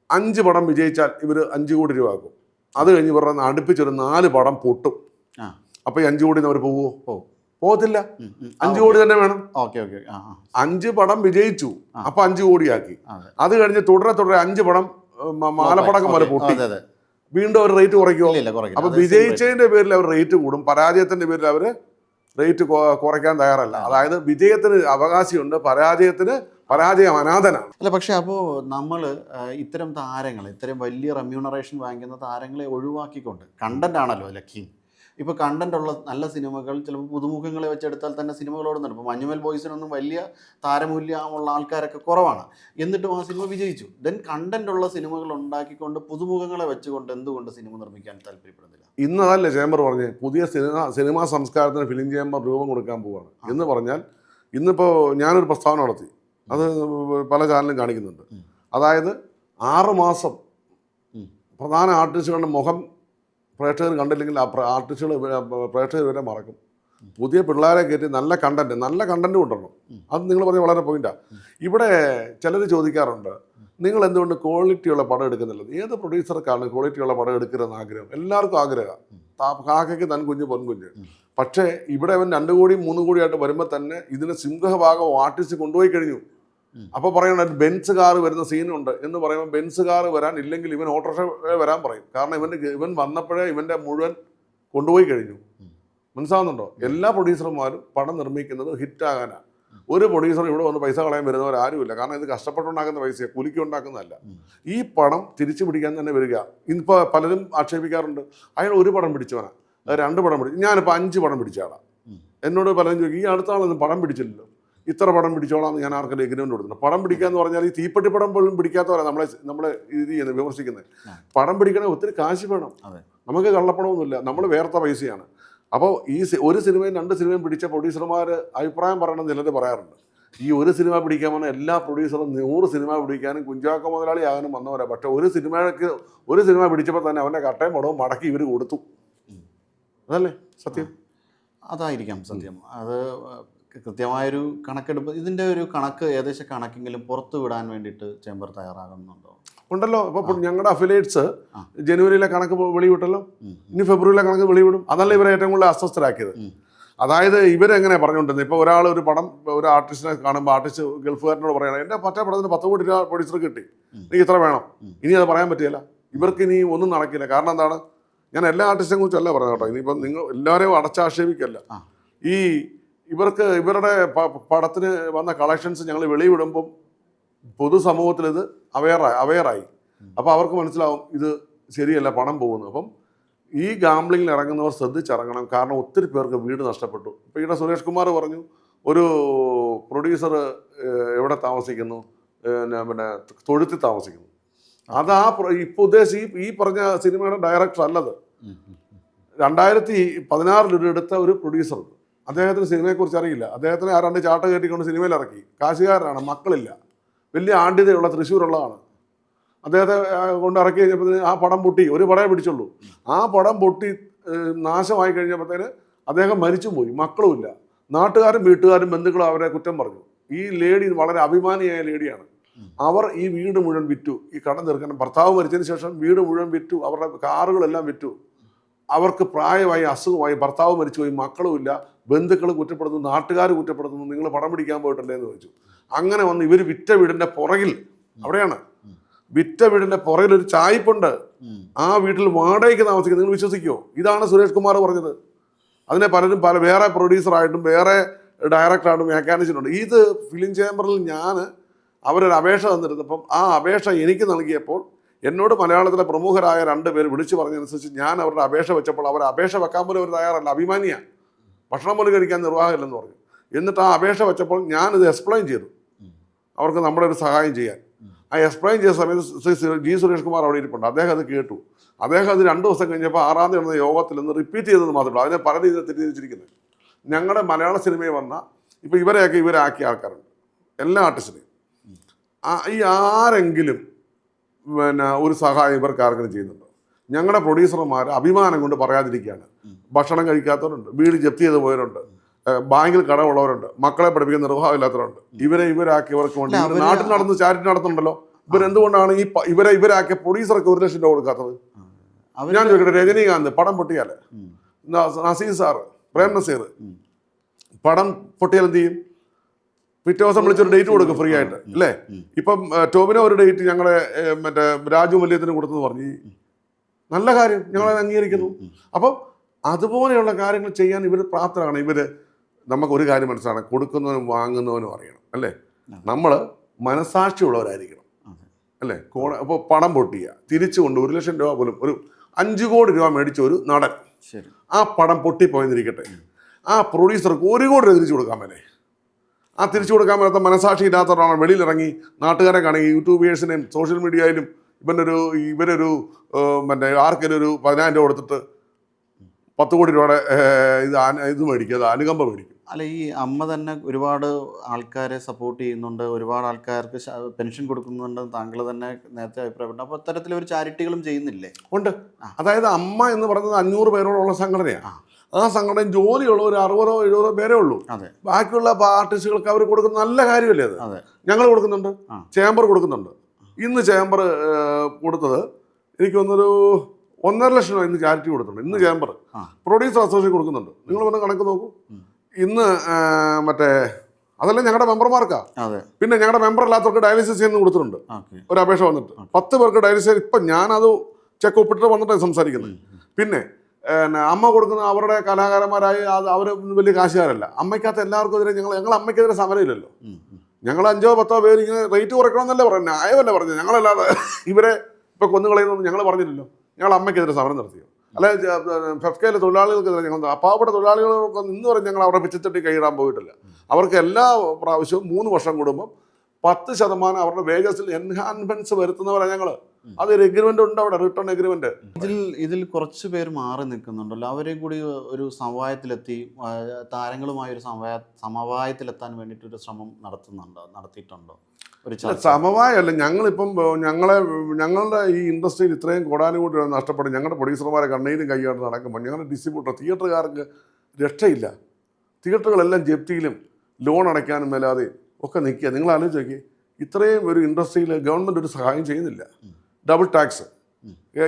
5 പടം വിജയിച്ചാൽ ഇവർ 5 കോടി രൂപ ആക്കും. അത് കഴിഞ്ഞ് ഇവരുടെ അടുപ്പിച്ചൊരു 4 പടം പൊട്ടും. അപ്പൊ ഈ 5 കോടി അവർ പോവോ? പോകത്തില്ല. 5 കോടി തന്നെ വേണം. 5 പടം വിജയിച്ചു, അപ്പൊ 5 കോടിയാക്കി. അത് കഴിഞ്ഞ് തുടരെ 5 പടം മാലപ്പടക്കം പോലെ പൊട്ടി, വീണ്ടും അവർ റേറ്റ് കുറയ്ക്കുമോ? അപ്പൊ വിജയിച്ചതിന്റെ പേരിൽ അവർ റേറ്റ് കൂടും, പരാജയത്തിന്റെ പേരിൽ അവർ റേറ്റ് കുറയ്ക്കാൻ തയ്യാറല്ല. അതായത് വിജയത്തിന് അവകാശമുണ്ട്, പരാജയം അനാഥനാണ്. അല്ല, പക്ഷെ അപ്പോൾ നമ്മൾ ഇത്തരം താരങ്ങൾ, ഇത്തരം വലിയ റെമ്യൂണറേഷൻ വാങ്ങിക്കുന്ന താരങ്ങളെ ഒഴിവാക്കിക്കൊണ്ട്, കണ്ടന്റ് ആണല്ലോ ലക്കി. ഇപ്പോൾ കണ്ടന്റ് ഉള്ള നല്ല സിനിമകൾ ചിലപ്പോൾ പുതുമുഖങ്ങളെ വെച്ചെടുത്താൽ തന്നെ സിനിമകളോടുന്നുണ്ട്. ഇപ്പോൾ മഞ്ഞുമൽ ബോയ്സിനൊന്നും വലിയ താരമൂല്യമുള്ള ആൾക്കാരൊക്കെ കുറവാണ്, എന്നിട്ടും ആ സിനിമ വിജയിച്ചു. ദെൻ കണ്ടന്റ് ഉള്ള സിനിമകൾ ഉണ്ടാക്കിക്കൊണ്ട് പുതുമുഖങ്ങളെ വെച്ചുകൊണ്ട് എന്തുകൊണ്ട് സിനിമ നിർമ്മിക്കാൻ താല്പര്യപ്പെടുന്നില്ല? ഇന്നതല്ലേ ചേംബർ പറഞ്ഞ് പുതിയ സിനിമാ സംസ്കാരത്തിന് ഫിലിം ചേംബർ രൂപം കൊടുക്കാൻ പോവുകയാണ് എന്ന് പറഞ്ഞാൽ, ഇന്നിപ്പോൾ ഞാനൊരു പ്രസ്താവന നടത്തി, അത് പല ചാനലും കാണിക്കുന്നുണ്ട്. അതായത് 6 മാസം പ്രധാന ആർട്ടിസ്റ്റുകളുടെ മുഖം പ്രേക്ഷകർ കണ്ടില്ലെങ്കിൽ ആ പ്രേക്ഷകർ വരെ മറക്കും. പുതിയ പിള്ളേരെ കയറ്റി നല്ല കണ്ടന്റ് കൊണ്ടുവരണം. അത് നിങ്ങൾ പറഞ്ഞ വളരെ പോയിന്റാണ്. ഇവിടെ ചിലർ ചോദിക്കാറുണ്ട്, നിങ്ങൾ എന്തുകൊണ്ട് ക്വാളിറ്റിയുള്ള പടം എടുക്കുന്നില്ല? ഏത് പ്രൊഡ്യൂസർക്കാണ് ക്വാളിറ്റിയുള്ള പടം എടുക്കരുതെന്ന് ആഗ്രഹം? എല്ലാവർക്കും ആഗ്രഹമാണ്, കാക്കയ്ക്ക് തൻ കുഞ്ഞ് പൊൻകുഞ്ഞ്. പക്ഷേ ഇവിടെ അവൻ 2 കോടി 3 കോടിയായിട്ട് വരുമ്പോൾ തന്നെ ഇതിന് സിംഹഭാഗം ആർട്ടിസ്റ്റ് കൊണ്ടുപോയി കഴിഞ്ഞു. അപ്പോൾ പറയണ ബെൻസ് കാർ വരുന്ന സീനുണ്ട് എന്ന് പറയുമ്പോൾ ബെൻസ് കാർ വരാൻ ഇല്ലെങ്കിൽ ഇവൻ ഓട്ടോറിക്ഷ വരാൻ പറയും. കാരണം ഇവൻ വന്നപ്പോഴേ ഇവൻ്റെ മുഴുവൻ കൊണ്ടുപോയി കഴിഞ്ഞു. മനസ്സിലാവുന്നുണ്ടോ? എല്ലാ പ്രൊഡ്യൂസർമാരും പടം നിർമ്മിക്കുന്നത് ഹിറ്റാകാനാണ്. ഒരു പ്രൊഡ്യൂസർ ഇവിടെ വന്ന് പൈസ കളയാൻ വരുന്നവരാരുമില്ല. കാരണം ഇത് കഷ്ടപ്പെട്ടുണ്ടാക്കുന്ന പൈസയാണ്, കുലുക്കി ഉണ്ടാക്കുന്നതല്ല. ഈ പണം തിരിച്ചു പിടിക്കാൻ തന്നെ വരിക. ഇപ്പോൾ പലരും ആക്ഷേപിക്കാറുണ്ട്, അയാൾ 1 പടം പിടിച്ചവനാണ്, 2 പടം പിടിച്ചു. ഞാനിപ്പോൾ 5 പടം പിടിച്ചാളാണ്. എന്നോട് പലരും ചോദിക്കും, ഈ അടുത്ത ആളൊന്നും പടം പിടിച്ചില്ലല്ലോ, ഇത്ര പടം പിടിച്ചോളാം. ഞാൻ ആർക്കെങ്കിലും എഗ്രിമെന്റ് കൊടുത്തിട്ടുണ്ട്. പടം പിടിക്കുക എന്ന് പറഞ്ഞാൽ ഈ തീപ്പെട്ടി പടം പോലും പിടിക്കാത്തവരാണ് നമ്മളെ ഇത് ചെയ്യുന്നത്, വിമർശിക്കുന്നത്. പടം പിടിക്കണേ ഒത്തിരി കാശ് വേണം. നമുക്ക് കള്ളപ്പണമൊന്നുമില്ല, നമ്മൾ വേർത്ത പൈസയാണ്. അപ്പോൾ ഈ ഒരു സിനിമയും 2 സിനിമയും പിടിച്ച പ്രൊഡ്യൂസർമാർ അഭിപ്രായം പറയണം ചിലർ പറയാറുണ്ട്. ഈ ഒരു സിനിമ പിടിക്കാൻ പറഞ്ഞാൽ എല്ലാ പ്രൊഡ്യൂസറും 100 സിനിമ പിടിക്കാനും കുഞ്ചാക്ക മുതലാളി ആകാനും വന്നവരാണ്. പക്ഷെ ഒരു സിനിമ പിടിച്ചപ്പോൾ തന്നെ അവൻ്റെ കട്ടയും പടവും മടക്കി ഇവർ കൊടുത്തു. അതല്ലേ സത്യം? അതായിരിക്കാം സത്യം. അത് കൃത്യമായൊരു കണക്കെടുപ്പ്, ഇതിൻ്റെ ഒരു കണക്ക്, ഏകദേശം കണക്കെങ്കിലും പുറത്തു വിടാൻ വേണ്ടിയിട്ട് ചേംബർ തയ്യാറാകുന്നുണ്ടോ? ഉണ്ടല്ലോ. അപ്പോൾ ഞങ്ങളുടെ അഫിലിയേറ്റ്സ് ആ. ജനുവരിയിലെ കണക്ക് വെളിവിട്ടല്ലോ. ഇനി ഫെബ്രുവരിയിലെ കണക്ക് വെളിവിടും. അതല്ല ഇവരെ ഏറ്റവും കൂടുതൽ അസ്വസ്ഥരാക്കിയത്. അതായത് ഇവരെങ്ങനെ പറഞ്ഞുകൊണ്ടിരുന്നത്, ഇപ്പോൾ ഒരാൾ ഒരു പടം, ഒരു ആർട്ടിസ്റ്റിനെ കാണുമ്പോൾ ആർട്ടിസ്റ്റ് ഗൾഫുകാരനോട് പറയണം, എൻ്റെ മറ്റേ പടത്തിന് 10 കോടി രൂപ പ്രൊഡ്യൂസർ കിട്ടി, എനിക്ക് ഇത്ര വേണം. ഇനി അത് പറയാൻ പറ്റില്ല. ഇവർക്ക് ഇനി ഒന്നും നടക്കില്ല. കാരണം എന്താണ്, ഞാൻ എല്ലാ ആർട്ടിസ്റ്റിനെ കുറിച്ചല്ല പറഞ്ഞത് കേട്ടോ. ഇനിയിപ്പം നിങ്ങൾ എല്ലാവരെയും അടച്ചാക്ഷേപിക്കല്ല. ഈ ഇവർക്ക് ഇവരുടെ പടത്തിന് വന്ന കളക്ഷൻസ് ഞങ്ങൾ വെളിവിടുമ്പം പൊതുസമൂഹത്തിൽ ഇത് അവെയറായി. അപ്പോൾ അവർക്ക് മനസ്സിലാവും ഇത് ശരിയല്ല, പണം പോകുന്നു. അപ്പം ഈ ഗാംബ്ലിങ്ങിൽ ഇറങ്ങുന്നവർ ശ്രദ്ധിച്ചിറങ്ങണം. കാരണം ഒത്തിരി പേർക്ക് വീട് നഷ്ടപ്പെട്ടു. ഇപ്പോൾ ഇവിടെ സുരേഷ് കുമാർ പറഞ്ഞു, ഒരു പ്രൊഡ്യൂസർ എവിടെ താമസിക്കുന്നു, പിന്നെ തൊഴുത്തിൽ താമസിക്കുന്നു. അത് ഇപ്പോൾ ഉദ്ദേശിച്ച് ഈ പറഞ്ഞ സിനിമയുടെ ഡയറക്ടർ അല്ലത്. 2016 എടുത്ത ഒരു പ്രൊഡ്യൂസർ. അദ്ദേഹത്തിന് സിനിമയെക്കുറിച്ച് അറിയില്ല. അദ്ദേഹത്തിന് ആ 2 ചാട്ട കയറ്റിക്കൊണ്ട് സിനിമയിൽ ഇറക്കി. കാശുകാരനാണ്, മക്കളില്ല, വലിയ ആഢ്യതയുള്ള തൃശ്ശൂരുള്ളതാണ്. അദ്ദേഹത്തെ കൊണ്ട് ഇറക്കി കഴിഞ്ഞപ്പോൾ ആ പടം പൊട്ടി. ഒരു പടമേ പിടിച്ചുള്ളൂ. ആ പടം പൊട്ടി നാശമായി കഴിഞ്ഞപ്പോഴത്തേന് അദ്ദേഹം മരിച്ചും പോയി, മക്കളുമില്ല. നാട്ടുകാരും വീട്ടുകാരും ബന്ധുക്കളും അവരെ കുറ്റം പറഞ്ഞു. ഈ ലേഡി വളരെ അഭിമാനിയായ ലേഡിയാണ്. അവർ ഈ വീട് മുഴുവൻ വിറ്റു. ഈ കടം തീർക്കണം. ഭർത്താവ് മരിച്ചതിന് ശേഷം വീട് മുഴുവൻ വിറ്റു, അവരുടെ കാറുകളെല്ലാം വിറ്റു. അവർക്ക് പ്രായമായി, അസുഖമായി, ഭർത്താവ് മരിച്ചുപോയി, മക്കളുമില്ല, ബന്ധുക്കൾ കുറ്റപ്പെടുത്തുന്നു, നാട്ടുകാർ കുറ്റപ്പെടുത്തുന്നു, നിങ്ങൾ പടം പിടിക്കാൻ പോയിട്ടല്ലേ എന്ന് ചോദിച്ചു. അങ്ങനെ വന്ന് ഇവർ വിറ്റ വീടിൻ്റെ പുറകിൽ, അവിടെയാണ് വിറ്റ വീടിൻ്റെ പുറകിൽ ഒരു ചായ്പുണ്ട്. ആ വീട്ടിൽ വാടകയ്ക്ക് താമസിക്കുന്നത്. നിങ്ങൾ വിശ്വസിക്കുമോ? ഇതാണ് സുരേഷ് കുമാർ പറഞ്ഞത്. അതിനെ പലരും വേറെ പ്രൊഡ്യൂസറായിട്ടും വേറെ ഡയറക്ടറായിട്ടും വ്യാഖ്യാനിച്ചിട്ടുണ്ട്. ഇത് ഫിലിം ചേംബറിൽ അവരൊരു അപേക്ഷ തന്നിരുന്നപ്പം ആ അപേക്ഷ എനിക്ക് നൽകിയപ്പോൾ എന്നോട് മലയാളത്തിലെ പ്രമുഖരായ 2 പേര് വിളിച്ചു പറഞ്ഞതനുസരിച്ച് ഞാൻ അവരുടെ അപേക്ഷ വെച്ചപ്പോൾ അവർ അപേക്ഷ വെക്കാൻ പോലും അവർ തയ്യാറല്ല. അഭിമാനിയാണ്, ഭക്ഷണം പോലും കഴിക്കാൻ നിർവാഹമില്ലെന്ന് പറഞ്ഞു. എന്നിട്ട് ആ അപേക്ഷ വെച്ചപ്പോൾ ഞാനിത് എക്സ്പ്ലെയിൻ ചെയ്തു അവർക്ക് നമ്മുടെ ഒരു സഹായം ചെയ്യാൻ. ആ എക്സ്പ്ലെയിൻ ചെയ്ത സമയത്ത് ജി സുരേഷ് കുമാർ അവിടെ ഇരിപ്പുണ്ട്. അദ്ദേഹം അത് കേട്ടു. അദ്ദേഹം അത് 2 ദിവസം കഴിഞ്ഞപ്പോൾ 6-ാം തീയതി നടന്ന യോഗത്തിൽ നിന്ന് റിപ്പീറ്റ് ചെയ്തത് മാത്രമേ ഉള്ളൂ. അതിനെ പല രീതിയിൽ തെറ്റിദ്ധരിച്ചിരിക്കുന്നത്. ഞങ്ങളുടെ മലയാള സിനിമയിൽ വന്ന ഇപ്പോൾ ഇവരാക്കിയ ആൾക്കാരുണ്ട്, എല്ലാ ആർട്ടിസ്റ്റിനെയും. ഈ ആരെങ്കിലും പിന്നെ ഒരു സഹായം ഇവർക്ക് ആർക്കെങ്കിലും ചെയ്യുന്നുണ്ടോ? ഞങ്ങളുടെ പ്രൊഡ്യൂസർമാർ അഭിമാനം കൊണ്ട് പറയാതിരിക്കുകയാണ്. ഭക്ഷണം കഴിക്കാത്തവരുണ്ട്, വീട് ജപ്തി ചെയ്ത് പോയവരുണ്ട്, ബാങ്കിൽ കടമുള്ളവരുണ്ട്, മക്കളെ പഠിപ്പിക്കുന്ന നിർവാഹമില്ലാത്തവരുണ്ട്. ഇവരാക്കിയവർക്ക് വേണ്ടി നാട്ടിൽ നടന്ന് ചാരിറ്റി നടത്തുന്നുണ്ടല്ലോ. ഇവരെന്തുകൊണ്ടാണ് ഇവരാക്കിയ പ്രൊഡ്യൂസർക്ക് 1 ലക്ഷം രൂപ കൊടുക്കാത്തത്? ഞാൻ ചോദിക്കട്ടെ, രജനീകാന്ത് പടം പൊട്ടിയാല്, നസീർ സാറ്, പ്രേം നസീർ പടം പൊട്ടിയാൽ എന്ത് ചെയ്യും? പിറ്റേ ദിവസം വിളിച്ചൊരു ഡേറ്റ് കൊടുക്കും ഫ്രീ ആയിട്ട്, അല്ലേ? ഇപ്പം ടോവിനോ ഒരു ഡേറ്റ് ഞങ്ങളെ മറ്റേ രാജു മല്യത്തിന് കൊടുത്തെന്ന് പറഞ്ഞു. നല്ല കാര്യം, ഞങ്ങളത് അംഗീകരിക്കുന്നു. അപ്പം അതുപോലെയുള്ള കാര്യങ്ങൾ ചെയ്യാൻ ഇവർ പ്രാപ്തരാണ്. നമുക്കൊരു കാര്യം മനസ്സിലാണ്, കൊടുക്കുന്നവനും വാങ്ങുന്നവനും അറിയണം, അല്ലേ? നമ്മൾ മനസാക്ഷിയുള്ളവരായിരിക്കണം, അല്ലേ? അപ്പോൾ പണം പൊട്ടിയ തിരിച്ചുകൊണ്ട് 1 ലക്ഷം രൂപ പോലും, ഒരു 5 കോടി രൂപ മേടിച്ച ഒരു നടൻ, ആ പടം പൊട്ടിപ്പോയെന്നിരിക്കട്ടെ, ആ പ്രൊഡ്യൂസർക്ക് 1 കോടി രൂപ തിരിച്ചു കൊടുക്കാൻ മേലെ. ആ തിരിച്ചു കൊടുക്കാൻ പറ്റാത്ത മനസാക്ഷി ഇല്ലാത്തവരാണ് വെളിയിലിറങ്ങി നാട്ടുകാരെ കാണുക, യൂട്യൂബേഴ്സിനെയും സോഷ്യൽ മീഡിയയിലും ഇവരൊരു മറ്റേ ആർക്കെങ്കിലും ഒരു 10,000 രൂപ കൊടുത്തിട്ട് 10 കോടി രൂപയുടെ ഇത് മേടിക്കും, അത് അനുകമ്പ മേടിക്കും. അല്ല, ഈ അമ്മ തന്നെ ഒരുപാട് ആൾക്കാരെ സപ്പോർട്ട് ചെയ്യുന്നുണ്ട്, ഒരുപാട് ആൾക്കാർക്ക് പെൻഷൻ കൊടുക്കുന്നുണ്ടെന്ന് താങ്കൾ തന്നെ നേരത്തെ അഭിപ്രായപ്പെട്ടു. അപ്പോൾ അത്തരത്തിലൊരു ചാരിറ്റികളും ചെയ്യുന്നില്ലേ? ഉണ്ട്. അതായത് അമ്മ എന്ന് പറയുന്നത് 500 പേരോടുള്ള സംഘടനയാണ്. ആ സംഘടന ജോലിയുള്ള ഒരു 60-70 പേരേ ഉള്ളൂ. ബാക്കിയുള്ള ആർട്ടിസ്റ്റുകൾക്ക് അവർ കൊടുക്കുന്ന നല്ല കാര്യമല്ലേ അത്? ഞങ്ങൾ കൊടുക്കുന്നുണ്ട്, ചേംബർ കൊടുക്കുന്നുണ്ട്. ഇന്ന് ചേംബർ കൊടുത്തത് എനിക്ക് തോന്നുന്നൊരു 1.5 ലക്ഷം രൂപ ഇന്ന് ചാരിറ്റി കൊടുത്തിട്ടുണ്ട്. ഇന്ന് ചേംബർ പ്രൊഡ്യൂസർ അസോസിയേഷൻ കൊടുക്കുന്നുണ്ട്. നിങ്ങൾ വന്ന് കണക്ക് നോക്കൂ. ഇന്ന് മറ്റേ അതെല്ലാം ഞങ്ങളുടെ മെമ്പർമാർക്കാ. പിന്നെ ഞങ്ങളുടെ മെമ്പർ അല്ലാത്തവർക്ക് ഡയാലിസിസ് ചെയ്യുന്ന കൊടുത്തിട്ടുണ്ട്. ഒരു അപേക്ഷ വന്നിട്ട് 10 പേർക്ക് ഡയാലിസിസ്. ഇപ്പം ഞാനത് ചെക്ക് ഒപ്പിട്ട് വന്നിട്ടാണ് സംസാരിക്കുന്നത്. പിന്നെ അമ്മ കൊടുക്കുന്ന അവരുടെ കലാകാരന്മാരായി അവർ വലിയ കാശുകാരല്ല. അമ്മയ്ക്കകത്ത് എല്ലാവർക്കും എതിരെ ഞങ്ങൾ അമ്മയ്ക്കെതിരെ സമരമില്ലല്ലോ. ഞങ്ങൾ 5-10 പേര് ഇങ്ങനെ റേറ്റ് കുറയ്ക്കണമെന്നല്ലേ പറഞ്ഞു, ന്യായമല്ല പറഞ്ഞു. ഞങ്ങളല്ലാതെ ഇവരെ ഇപ്പോൾ കൊന്നുകളയുന്നൊന്നും ഞങ്ങൾ പറഞ്ഞില്ലല്ലോ. ഞങ്ങൾ അമ്മയ്ക്കെതിരെ സമരം നടത്തിയോ? അല്ലെ ഫെഫ്കയിലെ തൊഴിലാളികൾക്കെതിരെ ഞങ്ങൾ, പാവപ്പെട്ട തൊഴിലാളികൾക്ക് ഇന്ന് വരെ ഞങ്ങൾ അവരുടെ പിച്ചത്തട്ടി കൈയിടാൻ പോയിട്ടില്ല. അവർക്ക് എല്ലാ പ്രാവശ്യവും 3 വർഷം കൂടുമ്പം 10% അവരുടെ വേജസിൽ എൻഹാൻസ്മെന്റ്സ് വരുത്തുന്നവരാണ് ഞങ്ങൾ. അതൊരു എഗ്രിമെന്റ് ഉണ്ട് അവിടെ, റിട്ടേൺ എഗ്രിമെന്റ്. ഇതിൽ കുറച്ച് പേര് മാറി നിൽക്കുന്നുണ്ടല്ലോ. അവരെയും കൂടി ഒരു സമവായത്തിലെത്തി, താരങ്ങളുമായി ഒരു സമവായത്തിലെത്താൻ വേണ്ടിയിട്ടൊരു ശ്രമം നടത്തിയിട്ടുണ്ടോ? ഒരു സമവായമല്ല. ഞങ്ങളിപ്പം ഞങ്ങളുടെ ഈ ഇൻഡസ്ട്രിയിൽ ഇത്രയും കോടാനുകൂടി നഷ്ടപ്പെടും. ഞങ്ങളുടെ പ്രൊഡ്യൂസർമാരെ കണ്ണീരും കൈയായിട്ട് നടക്കുമ്പോൾ ഞങ്ങളുടെ ഡിസ്ട്രിബ്യൂട്ടർ, തിയേറ്ററുകാർക്ക് രക്ഷയില്ല. തിയേറ്ററുകളെല്ലാം ജപ്തിയിലും ലോൺ അടയ്ക്കാനും മേലാതെ ഒക്കെ നിൽക്കുക. നിങ്ങൾ ആലോചിച്ച് നോക്കി, ഇത്രയും ഒരു ഇൻഡസ്ട്രിയിൽ ഗവൺമെൻറ് ഒരു സഹായം ചെയ്യുന്നില്ല. ഡബിൾ ടാക്സ്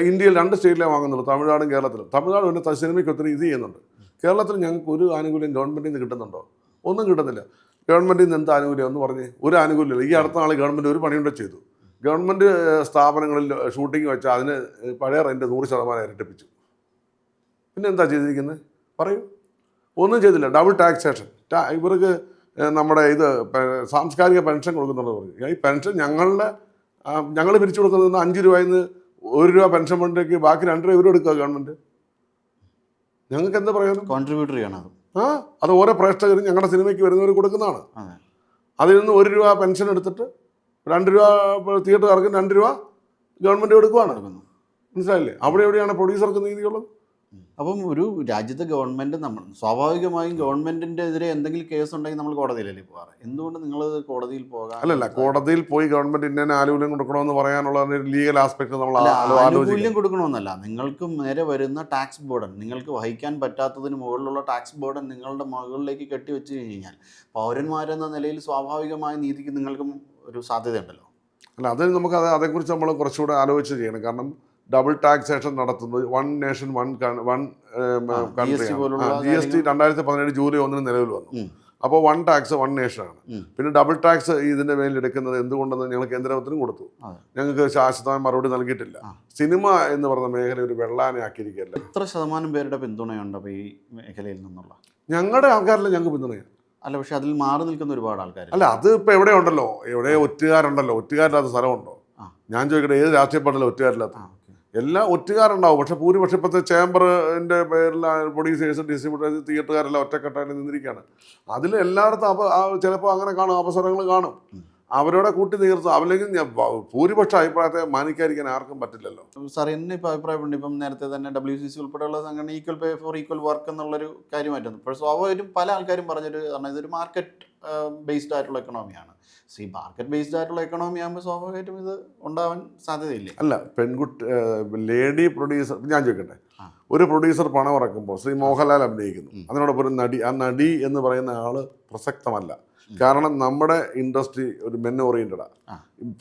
ഇന്ത്യയിൽ 2 സ്റ്റേറ്റിലേ വാങ്ങുന്നുള്ളൂ, തമിഴ്നാടും കേരളത്തിലും. തമിഴ്നാട് പിന്നെ സിനിമയ്ക്ക് ഒത്തിരി ഇത് ചെയ്യുന്നുണ്ട്. കേരളത്തിൽ ഞങ്ങൾക്ക് ഒരു ആനുകൂല്യം ഗവൺമെൻറ്റിൽ നിന്ന് കിട്ടുന്നുണ്ടോ? ഒന്നും കിട്ടുന്നില്ല. ഗവൺമെൻറ്റിൽ നിന്ന് എന്ത് ആനുകൂല്യം എന്ന് പറഞ്ഞ് ഒരു ആനുകൂല്യമില്ല. ഈ അടുത്ത നാൾ ഗവൺമെൻറ് ഒരു പണിയുണ്ട് ചെയ്തു. ഗവൺമെൻറ് സ്ഥാപനങ്ങളിൽ ഷൂട്ടിംഗ് വെച്ചാൽ അതിന് പഴയ റെൻറ്റ് 100% ഇരട്ടിപ്പിച്ചു. പിന്നെ എന്താ ചെയ്തിരിക്കുന്നത് പറയൂ? ഒന്നും ചെയ്തില്ല. Double taxation. ഇവർക്ക് നമ്മുടെ ഇത് സാംസ്കാരിക പെൻഷൻ കൊടുക്കുന്നുള്ളത് പറഞ്ഞു. ഈ പെൻഷൻ ഞങ്ങൾ പിരിച്ചു കൊടുക്കുന്നത് 5 രൂപയിൽ നിന്ന് 1 രൂപ പെൻഷൻ ഫണ്ടിലേക്ക് ബാക്കി 2 രൂപ ഇവരും എടുക്കുക ഗവൺമെൻറ്. ഞങ്ങൾക്ക് എന്താ പറയുന്നത്? കോൺട്രിബ്യൂട്ടർ ചെയ്യണം അത്. അത് ഓരോ പ്രേക്ഷകരും ഞങ്ങളുടെ സിനിമയ്ക്ക് വരുന്നവർ കൊടുക്കുന്നതാണ്. അതിൽ നിന്ന് 1 രൂപ പെൻഷൻ എടുത്തിട്ട് 2 രൂപ തിയേറ്ററുകാർക്ക് 2 രൂപ ഗവൺമെൻറ് കൊടുക്കുകയാണ്. മനസ്സിലായില്ലേ? അവിടെ എവിടെയാണ് പ്രൊഡ്യൂസർക്ക് നീതിയുള്ളത്? അപ്പം ഒരു രാജ്യത്തെ ഗവൺമെൻറ് നമ്മൾ സ്വാഭാവികമായും ഗവൺമെൻറ്റിൻ്റെ എതിരെ എന്തെങ്കിലും കേസ് ഉണ്ടെങ്കിൽ നമ്മൾ കോടതിയിലല്ലേ പോകാറ്. എന്തുകൊണ്ട് നിങ്ങൾ കോടതിയിൽ പോകാൻ? അല്ലല്ല, കോടതിയിൽ പോയി ഗവൺമെൻറ് ഇന്ന ആനുകൂല്യം കൊടുക്കണമെന്ന് പറയാനുള്ള ലീഗൽ ആസ്പെക്ട് നമ്മൾ ആനുകൂല്യം കൊടുക്കണമെന്നല്ല, നിങ്ങൾക്ക് നേരെ വരുന്ന ടാക്സ് ബോർഡൻ, നിങ്ങൾക്ക് വഹിക്കാൻ പറ്റാത്തതിന് മുകളിലുള്ള ടാക്സ് ബോർഡൻ നിങ്ങളുടെ മുകളിലേക്ക് കെട്ടിവെച്ച് കഴിഞ്ഞാൽ പൗരന്മാരെന്ന നിലയിൽ സ്വാഭാവികമായ നീതിക്ക് നിങ്ങൾക്കും ഒരു സാധ്യതയുണ്ടല്ലോ. അല്ല, അത് നമുക്ക് അതേക്കുറിച്ച് നമ്മൾ കുറച്ചുകൂടെ ആലോചിച്ച് ചെയ്യണം. കാരണം ഡബിൾ ടാക്സേഷൻ നടത്തുന്നത് one nation one country. GST 2017 July 1 നിലവിൽ വന്നു. അപ്പോൾ 1 ടാക്സ് 1 നേഷനാണ്. പിന്നെ ഡബിൾ ടാക്സ് ഇതിൻ്റെ മേലിൽ എടുക്കുന്നത് എന്തുകൊണ്ടെന്ന് ഞങ്ങൾ കേന്ദ്രത്തിനും കൊടുത്തു. ഞങ്ങൾക്ക് ശാശ്വതമായ മറുപടി നൽകിയിട്ടില്ല. സിനിമ എന്ന് പറഞ്ഞ മേഖല ഒരു വെള്ളാനെ ആക്കിയിരിക്കുകയല്ല. എത്ര ശതമാനം പേരുടെ പിന്തുണയുണ്ട് അപ്പോൾ ഈ മേഖലയിൽ നിന്നുള്ള? ഞങ്ങളുടെ ആൾക്കാരല്ല ഞങ്ങൾക്ക് പിന്തുണയാണ്. അല്ല, പക്ഷെ അതിൽ മാറി നിൽക്കുന്ന ഒരുപാട് ആൾക്കാർ. അല്ല, അത് ഇപ്പോൾ എവിടെ ഉണ്ടല്ലോ, എവിടെ ഒറ്റുകാരുണ്ടല്ലോ. ഒറ്റുകാരില്ലാത്ത സ്ഥലമുണ്ടോ? ഞാൻ ചോദിക്കട്ടെ, ഏത് രാഷ്ട്രീയ പാർട്ടിയിലും ഒറ്റുകാരില്ലാത്ത? എല്ലാം ഒറ്റുകാരുണ്ടാവും. പക്ഷെ ഭൂരിപക്ഷം ഇപ്പോഴത്തെ ചേംബറിൻ്റെ പേരിൽ പ്രൊഡ്യൂസേഴ്സ്, ഡിസ്ട്രിബ്യൂട്ടേഴ്സ്, തിയേറ്ററുകാരെല്ലാം ഒറ്റക്കെട്ടായിട്ട് നിന്നിരിക്കുകയാണ്. അതിൽ എല്ലായിടത്തും ചിലപ്പോൾ അങ്ങനെ കാണും, അവസരങ്ങൾ കാണും. അവരോടെ കൂട്ടി തീർത്തും അല്ലെങ്കിൽ ഭൂരിപക്ഷ അഭിപ്രായത്തെ മാനിക്കാതിരിക്കാൻ ആർക്കും പറ്റില്ലല്ലോ. സാർ, എന്നെ ഇപ്പോൾ അഭിപ്രായമുണ്ട്. ഇപ്പം നേരത്തെ തന്നെ WCC ഉൾപ്പെടെയുള്ള സംഘടന equal pay for equal work എന്നുള്ളൊരു കാര്യമായിട്ടുണ്ട്. ഇപ്പോൾ സ്വാഭാവികമായിട്ടും പല ആൾക്കാരും പറഞ്ഞൊരു കാരണം ഇതൊരു മാർക്കറ്റ് ബേസ്ഡ് ആയിട്ടുള്ള എക്കണോമിയാണ്. മാർക്കറ്റ് ബേസ്ഡ് ആയിട്ടുള്ള എക്കണോമി ആകുമ്പോൾ സ്വാഭാവികമായിട്ടും ഇത് ഉണ്ടാവാൻ സാധ്യതയില്ലേ? അല്ല, ലേഡി പ്രൊഡ്യൂസർ, ഞാൻ ചോദിക്കട്ടെ, ഒരു പ്രൊഡ്യൂസർ പണം ഇറക്കുമ്പോൾ ശ്രീ മോഹൻലാൽ അഭിനയിക്കുന്നു, അതിനോടൊപ്പം ഒരു നടി, ആ നടി എന്ന് പറയുന്ന ആൾ പ്രസക്തമല്ല. കാരണം നമ്മുടെ ഇൻഡസ്ട്രി ഒരു മെൻ ഓറിയന്റഡാണ്.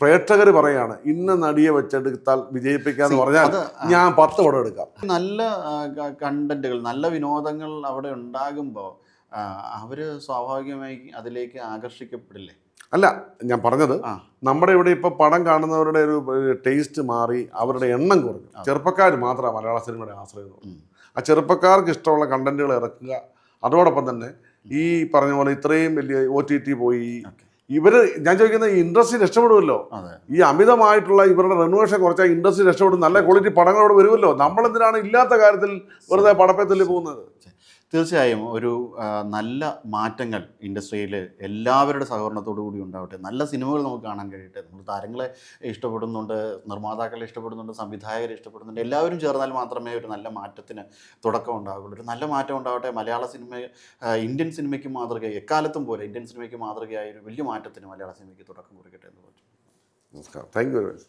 പ്രേക്ഷകർ പറയാണ് ഇന്ന നടിയെ വെച്ചെടുത്താൽ വിജയിപ്പിക്കാന്ന് പറഞ്ഞാൽ ഞാൻ 10 പടം എടുക്കാം. നല്ല കണ്ടന്റുകൾ, നല്ല വിനോദങ്ങൾ അവിടെ ഉണ്ടാകുമ്പോൾ അവർ സ്വാഭാവികമായി അതിലേക്ക് ആകർഷിക്കപ്പെടില്ലേ? അല്ല, ഞാൻ പറഞ്ഞത് നമ്മുടെ ഇവിടെ ഇപ്പോൾ പടം കാണുന്നവരുടെ ഒരു ടേസ്റ്റ് മാറി, അവരുടെ എണ്ണം കുറഞ്ഞു. ചെറുപ്പക്കാർ മാത്രമാണ് മലയാള സിനിമയുടെ ആശ്രയം. ആ ചെറുപ്പക്കാർക്ക് ഇഷ്ടമുള്ള കണ്ടന്റുകൾ ഇറക്കുക. അതോടൊപ്പം തന്നെ ഈ പറഞ്ഞ പോലെ ഇത്രയും വലിയ OTT പോയി, ഞാൻ ചോദിക്കുന്നത് ഈ ഇൻഡസ്ട്രി രക്ഷപ്പെടുമല്ലോ. ഈ അമിതമായിട്ടുള്ള ഇവരുടെ റെനോവേഷൻ കുറച്ചാൽ ഇൻഡസ്ട്രി രക്ഷപ്പെടും. നല്ല ക്വാളിറ്റി പടങ്ങളോട് വരുമല്ലോ. നമ്മളെന്തിനാണ് ഇല്ലാത്ത കാര്യത്തിൽ വെറുതെ പടപ്പത്തിൽ പോകുന്നത്? തീർച്ചയായും ഒരു നല്ല മാറ്റങ്ങൾ ഇൻഡസ്ട്രിയിൽ എല്ലാവരുടെ സഹകരണത്തോടു കൂടി ഉണ്ടാവട്ടെ. നല്ല സിനിമകൾ നമുക്ക് കാണാൻ കഴിയട്ടെ. നമ്മൾ താരങ്ങളെ ഇഷ്ടപ്പെടുന്നുണ്ട്, നിർമ്മാതാക്കളെ ഇഷ്ടപ്പെടുന്നുണ്ട്, സംവിധായകരെ ഇഷ്ടപ്പെടുന്നുണ്ട്. എല്ലാവരും ചേർന്നാൽ മാത്രമേ ഒരു നല്ല മാറ്റത്തിന് തുടക്കം ഉണ്ടാകുള്ളൂ. ഒരു നല്ല മാറ്റം ഉണ്ടാവട്ടെ. മലയാള സിനിമ, ഇന്ത്യൻ സിനിമയ്ക്ക് മാതൃകയായി, എക്കാലത്തും പോലെ ഇന്ത്യൻ സിനിമയ്ക്ക് മാതൃകയായ ഒരു വലിയ മാറ്റത്തിന് മലയാള സിനിമയ്ക്ക് തുടക്കം കുറിക്കട്ടെ എന്ന് പറഞ്ഞു. നമസ്കാരം. Thank you very much.